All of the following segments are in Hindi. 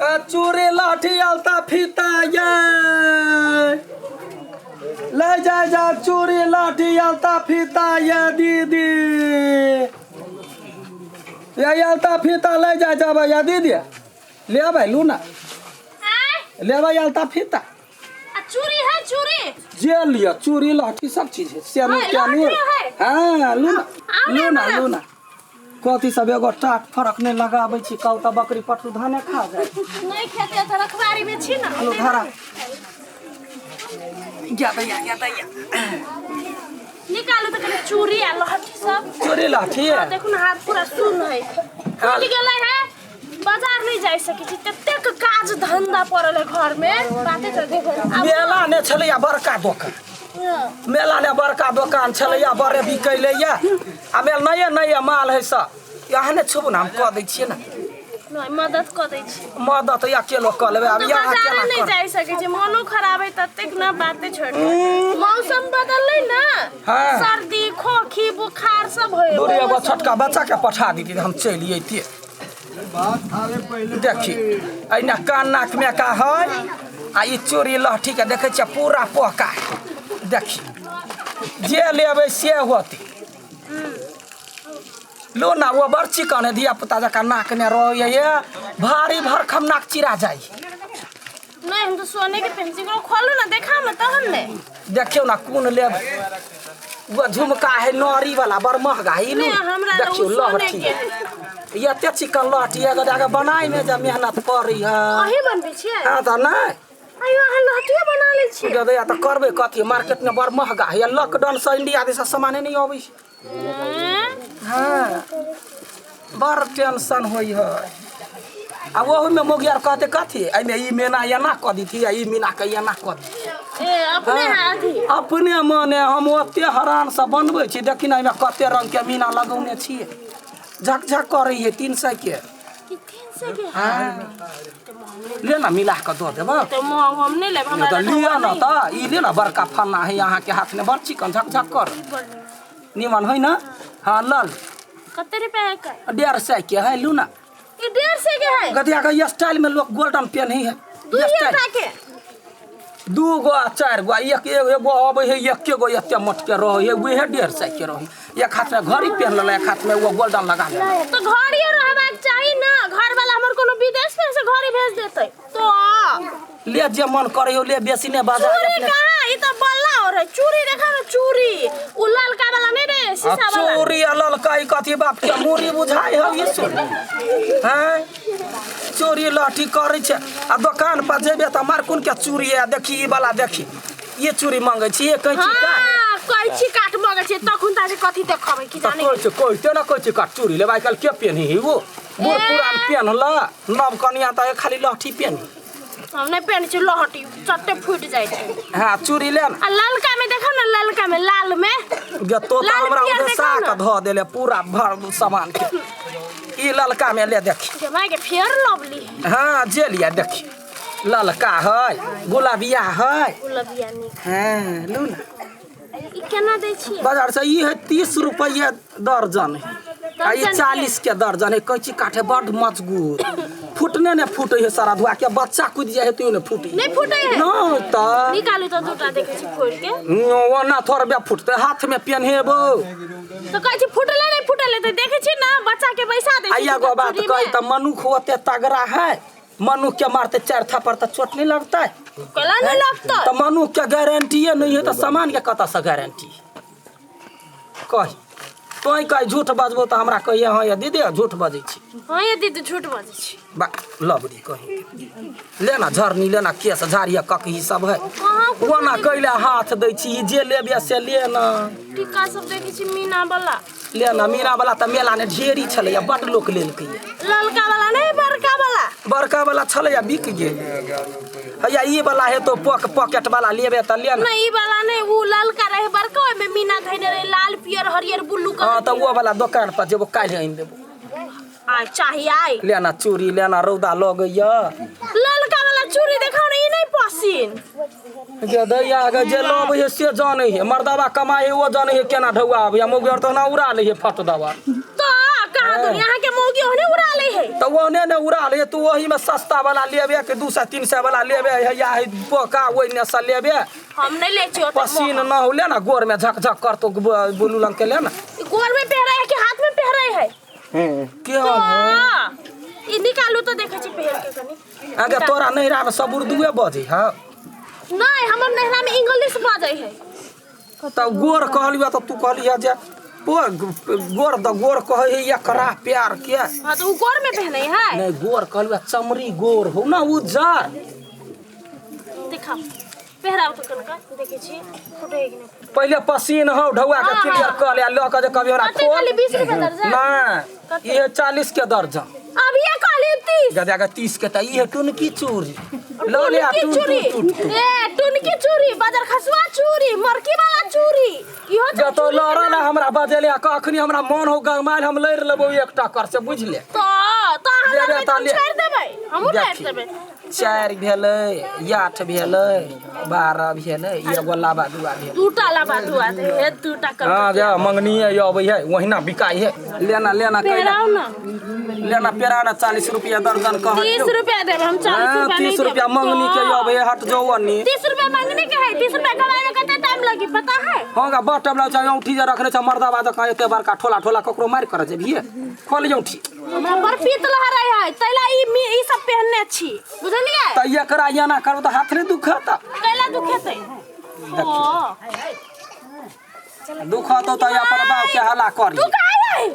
चूड़ी लाठी अलता फीता ये ले जा चूड़ी लाठी अलता फीता ये दीदी ये अलता फीता ले जा भैया दीदी ले भाई लूना ले भाई अलता फीता चूड़ी है चूड़ी जे लिया चूड़ी लाठी सब चीज है सियानो क्या नहीं हां लूना कथी सब एगो टाट फरक नहीं लगाबै छी कौ त बकरी पठू धाने खा जाय नहीं खेते त रखवारी में छी ना हेलो घरा या निकालो त कने चूड़ी आ लाठी सब चूड़ी लाठी है देखो ना हाथ पूरा सुन है टूट गेलै है बाजार नहीं जाय सके छी ततेक काज धंधा पड़ल है घर में बाते त देखो मेला ने छलैया बड़का दुकान मेला ने बड़का दुकान छलैया बड़े बिकैले या आ मेल नये माल है सब यहाँ ने छुब नाम कह दै छियै ना नहीं मदद कर दै छी मदद या के लोग कर लेबे अब यहाँ केना नहीं जाय सके छी मनो खराब है ततेक ना बाते छोड़ मौसम बदललै ना सर्दी खोखी बुखार सब होय दूर एगो छोटका बच्चा के पठा दीती हम चली अइतिए देखी अइना कान नाक में का है आ ई चोरी लहठी के देखे छियै पूरा पोका देखी जे लेबै से होती लो ना वो बड़ चिकन है दिया पुता जका नाक ने रहे ये भारी भरखम नाक चिरा जाई नहीं हम तो सोने के पेंसिल को खोलो ना देखा ना तहन ने देखियो ना कौन ले वो झुमका है नौरी वाला बड़ महंगा है लो देखियो लहठी ये ते चिकन लहठी है गदा बनाई में जब मेहनत करी है अही बनबे छी हां त नहीं आयो अहाँ लहठी बना ले छी गदा या त करबे कथी मार्केट में बड़ महंगा है लॉकडाउन से इंडिया से सामान नहीं आबै हाँ बड़ टेंशन होई है आ वो में मोगियार कहते कथी एमे ई मेना एना क दी थी ई मीना के एना क दी ए अपने हाथी अपने मने हम ओते हरान से बनबै छी देखि ना एमे कते रंग के मीना लगौने छियै झक करै है 300 के 300 के हां ले ना मिला के दो देबो तो हम नहीं लेब हमरा लिया ना त ई ले ना बड़का फन्ना है यहाँ के हाथ में बड़ चिकन झक कर निमन है ना हां लल कते रुपया है का 150 के है लूना ये 150 के है गदिया के स्टाइल में लोग गोल्डन पेन ही है 2 के 2 गो 4 गो एक एगो आबै है एक गो एते मोट के रहे है वही 150 के रहे एक हाथ में घड़ी पहन ले एक हाथ में वो गोल्डन लगा ले तो घड़ी रहबाक चाहिए ना घर वाला हमर कोनो विदेश में से घड़ी भेज देतै तो ले जे मन करे हो ले बेसी ने बाजार चूड़ी कहां ई तो बल्ला और है चूड़ी देखा ना चूड़ी उ ललका वाला नहीं रे शीशा वाला चूड़ी ललका ई कथी बाप के मुरी बुझाई हो ये सुन हैं चोरी लाठी करे छे आ दुकान पर जेबे त मारकुन के चूड़ी है देखी ई वाला देखी ये चूड़ी मांगे छी ये कैची का कैची काट मांगे छी तखुन ताजे कथी देखबै की जाने कोई ते ना कैची काट चूड़ी लेबाई कल के पेनही ही वो बूढ़ पुरान पेन ला नव कनिया त खाली लाठी पेनही हम नहीं पहन छी लहठी चट्टे फूट जाय छै हां चूड़ी ले ना ललका में देखो ना ललका में लाल में गे तो हमरा उधर साक ध देले पूरा भर सामान के ई ललका में ले देखी जमाई के फेयर लवली हां जे लिया देखी ललका है गुलाबिया है गुलाबिया नी हां लो ना ई केना दै छी बाजार से ई है 30 रुपया दर्जन है आ ये 40 के दर्जन है कैची काटे बड़ मजबूत फुटने ने फूटे है सारा धुआ के बच्चा कूद जाए तो ने फूटी नहीं फूटे है नहीं त निकालू तो दूटा देखे छी फोड़ के वो ना थोड़बे फुटते हाथ में पेन हेबो तो कहै छी फुटले नहीं फुटले तो देखे छी ना बच्चा के पैसा दे छी आया गो बात कहि त मनुख होते तगड़ा है मनुख के मारते 4 थप्पड़ त चोट नहीं लगता है कला नहीं लगता त मनुख के गारंटी नहीं है त सामान के कता से गारंटी कहि तोय कहि झूठ बजबो त हमरा कहिए हां या दीदी झूठ बजै छी हां ये दीदी झूठ बजै छी बा लबड़ी कहि लेना झरनी लेना केस झाड़िया ककही सब है वो ना कइले हाथ दै छी जे लेबे से लेना टीका सब देखै छी मीना वाला लेना मीना वाला त मेला ने ढेरी छले बड लोक लेलकै ललका वाला नहीं बड़का वाला छले बिक गेल हैया ई वाला है तो पॉकेट वाला लेबे त लेना नहीं वाला नहीं वो ललका रहे बड़का ओय में मीना धइने रहे लाल पियर हरियर ब्लू कलर हां त वो वाला दुकान पर जेबो काल आइन देबो आ चाहिए आई लेना चूड़ी लेना रौदा लगैया ललका वाला चूड़ी देखौ नहीं नहीं पसिन जे दैया के जे लबे है से जाने है मर्दावा कमाए वो जाने है केना ढौआ आबे मौगर त ना उड़ा ले है फट दवा तो कहां बहादुर यहाँ के मौगी होने उड़ा ले है तो ओने ने उड़ा ले तू वही में सस्ता वाला लेबे के 200 300 वाला लेबे या बोका ओइ ने से लेबे हम नहीं ले छियो पसीन न होले ना गोर में झक झक कर तो बोलू लंग के ले ना गोर में पहरा है कि हाथ में पहरा है के हां ई निकालू तो देखे छी पहर के कनी अगर तोरा नहिरा में सब उर्दूए बजे हां नहीं हमर नहिरा में इंग्लिश बाजे है तो गोर कहलियो तो तू कहलिया जे गोर द गोर कहे एकरा प्यार के हां तो गोर में पहने है नहीं गोर कहलियो चमड़ी गोर हो ना उज्जर दिखा पहराव तो कनका देखे छी फोटो एक ने पहले पसीन हो ढौआ के क्लियर कर ले ल के कभी हमरा खोल 20 रुपया दर्जन ना ये 40 के दर्जन अब ये कहली 30 गदा का 30 के त ये टुनकी चूरी ल ले चूरी ए टुनकी चूरी बाजार खसवा चूरी मरकी वाला चूरी इहो जब तो लड़ा ना हमरा बजेले कखनी हमरा मन हो गमाल हम लड़ लेबो एकटा कर से बुझले तो हमरा छोड़ देबै हम लड़ देबै 4 भेलै 8 भेलै 12 भेलै एगो लाबा दुआ भेलै दूटा लाबा दुआ दे हे दूटा कर हां जा मंगनी है आबै है वहिना बिकाई है लेना लेना पेराव ना लेना पेराना 40 रुपया दर्जन कह 30 रुपया देब हम 40 रुपया नहीं 30 रुपया मंगनी के आबै हट जो वनी 30 रुपया मंगनी के है 30 रुपया कमाए में कितना टाइम लगी पता है होगा बस टाइम लग जाए औंठी जे रखने छ मर्दाबा द कहे एते बड़का ठोला ठोला ककरो मार कर जेबिए खोल औंठी हमरा पर पीत लहरा है तैला ई सब पहनने छी बुझलिए त एकरा याना करब त हाथ ने दुखता कैला दुखेते ओ दुखतो त अपन बाप के हला करी तू काहे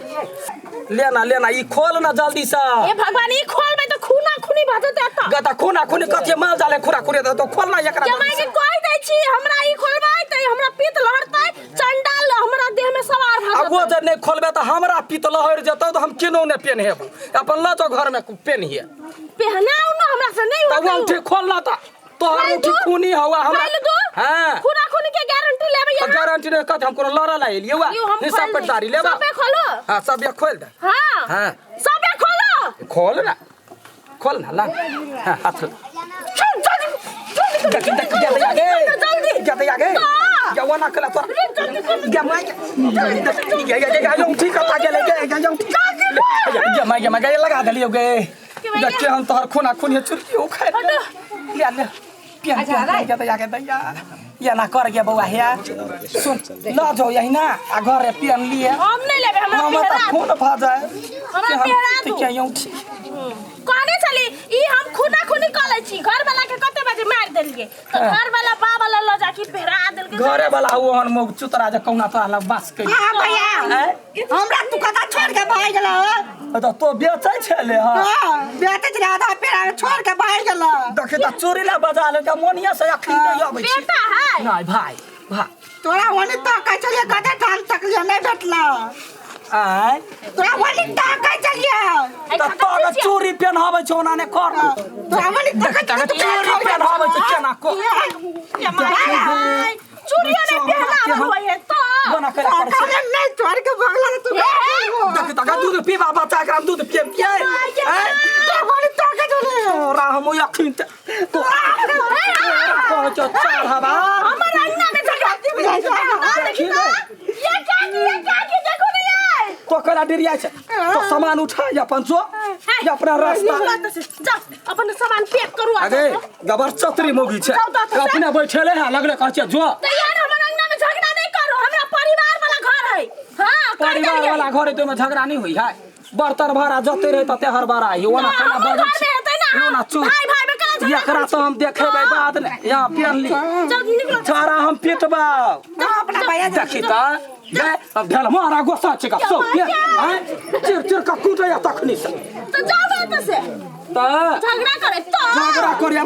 लेना लेना ई खोल ना जल्दी से ए भगवान ई खोलबे त खूना खूनी भजते त गता खूना खूनी कथे माल जाले खुरा खुरे तो खोल ना एकरा जमाई के कोई दै छी हमरा ई खोलबाई त हमरा पीत लहरतै चंडाल हमरा देह में सवार भ अब वो जे नहीं खोलबे त हमरा पीत लहर जतो त हम केनो ने पेनहेब अपन ल तो घर में पेनहिए पहनाऊ ना हमरा से नहीं तब उठी खोलना त तोहर उठी खूनी हवा हमरा हां खूना खूनी के गारंटी लेबे तो गारंटी ने कत हमको लड़ा ला लिए हुआ हिसाब पटदारी लेबा सबे खोलो हां सब ये खोल दे हां हां सबे खोलो खोल ना ला हाथ जल्दी आगे जवाना कला तो जमा या लो ठीक आता के लेके जमा गए लगा दलियो गे देखे हम तोहर खूना खूनी चुरकी हो खाए ले ले पिया जाते आगे दैया या ना कर के बउआ हे सुन ल जो यही ना आ घर रे पियन लिए हम नहीं लेबे हमरा पेहरा खून भा जाए हमरा पेहरा तो क्या यूं कहने चली ई हम खूना खूनी क लै छी घर वाला के कते बजे मार देलिए तो घर वाला बा वाला ल जाके पेहरा देल के घरे वाला ओहन मो चुतरा जे कौना तोरा लग बास के हां भैया हमरा तू कदा छोड़ के भाग गेला तो तो बेचै छले हां बेटे ज्यादा पेरा छोड़ के भाग गेला देखे त चोरीला बजा ले त मोनिया से अखनी नहीं आबै छी बेटा है नहीं भाई तोरा वनी तो कह चलिए कदा ठान तक ले नहीं भेटला आय तोरा वनी तो कह चलिए त तो चोरी पेनहाबै छ ओना ने कर तोरा वनी तो कह चलिए चोरी पेनहाबै छ केना को चूड़िया ने पहना हुआ है तो बना कर अरे नहीं छोड़ के भागला तू देख तका दूध पीबा बच्चा एकरा दूध पियम के तो वनी तो कह चलिए राम यखिन तो को चार हवा हमर अंगना में झगड़ती देखी ये क्या की देखो नहीं है तो कला डिरिया छ तो सामान उठा या अपन जो या अपना रास्ता जा अपन सामान पैक करू आगे गबर चतरी मोगी छ अपने बैठले है लगले कह छ जो तो यार हमर अंगना में झगड़ा नहीं करो हमरा परिवार वाला घर है हां परिवार वाला घर है तो में झगड़ा नहीं होई है बर्तन भाड़ा जते रहे तते हर बार आई ओना खाना बजे ना चू भाई भाई में कला एकरा तो हम देखेबै बाद ने यहां पेन ली जल्दी निकलो छारा हम पिटबा अपना भैया देखी त गए अब ढल मारा गोसा छिका सो हैं चिर का कूटे या तखनी से तो जाओ बात से त झगड़ा करे तो झगड़ा करिया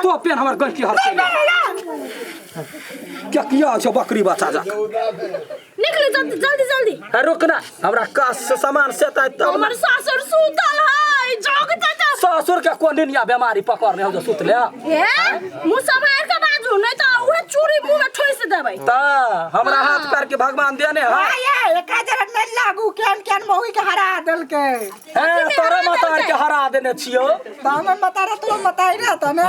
तो पेन हमर गल की हर क्या किया छ बकरी बचा जा निकलो जल्दी जल्दी है रुकना हमरा कास से सामान सेता तब हमर सासुर सुतल है जोग चाचा ससुर के कोन दुनिया बीमारी पकड़ने हो जो सुतले हे मुंह संभाल के बाजू नहीं तो उहे चूड़ी मुंह में ठोस देबै त हमरा हाथ पैर के भगवान देने है भैया एका जरा नहीं लागू केन मौगी के हरा देल के हैं तोरे माता के हरा देने छियो तामे बता रे तू बताई रे तने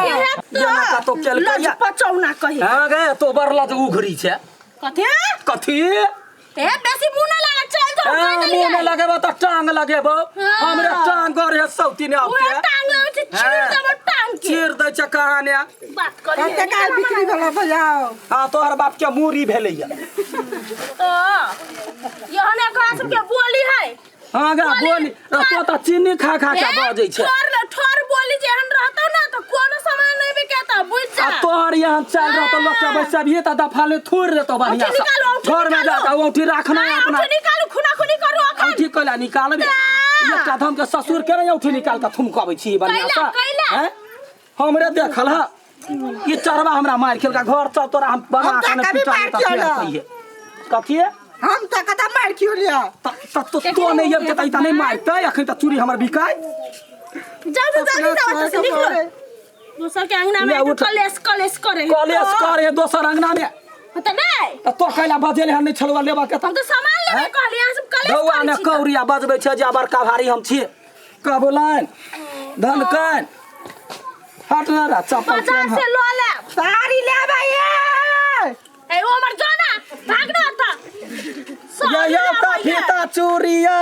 जेना का तो केल कहिया पचौना कही हां गे तो बरला जो उघरी छे कथि कथी ए बेसी मुंह नहीं लगा चल कह मुंह देलिए में लगेबो तो टांग लगेबो हमरे टांग करे सौती ने वो आके टांग ले छै चीर देबो टांग के चीर दै छ कहाने बात करिए कते काल बिक्री भेलै बजाओ हां तोहर बाप के मूरी भेलैया यहने एकरा सब के बोली है हां गा बोली तो त चीनी खा खा के बजै छै ठोर बोली जेहन रहता ना तो कोनो समय नहीं बिकेता बुझ जा आ तोहर यहाँ चल रहा तो लोग के बैसबिए त दफाले थोड़ देतो बढ़िया से घर में जाके औठी रखना है अपना निकालू खुना खुनी करू अखन औठी कला निकालबे एकटा धम के ससुर के नहीं औठी निकाल के थुमकाबै छी बढ़िया से हैं हमरे देखल ह ई चरवा हमरा मार खेल का घर चल तोरा हम बना के न पिटा कहिए कथि हम त कता मार क्यों लिया तो नहीं अब जतई त नहीं मारते अखन त चूड़ी हमर बिकाय जल्दी से निकलो दूसर के अंगना में कलेस करे दोसर अंगना में त नहीं तो कैला बजेले हम नहीं छलवा लेबा के हम तो सामान लेबे कहलिए हम सब कलेस बौआ ने कौरिया बजबै छै जे बड़का भारी हम छी कबुलान धन कान हट ना रा चप्पल बाजार से लो ले साड़ी लेबै ए ओ मर जाना भाग ना था या ता फीता चूड़िया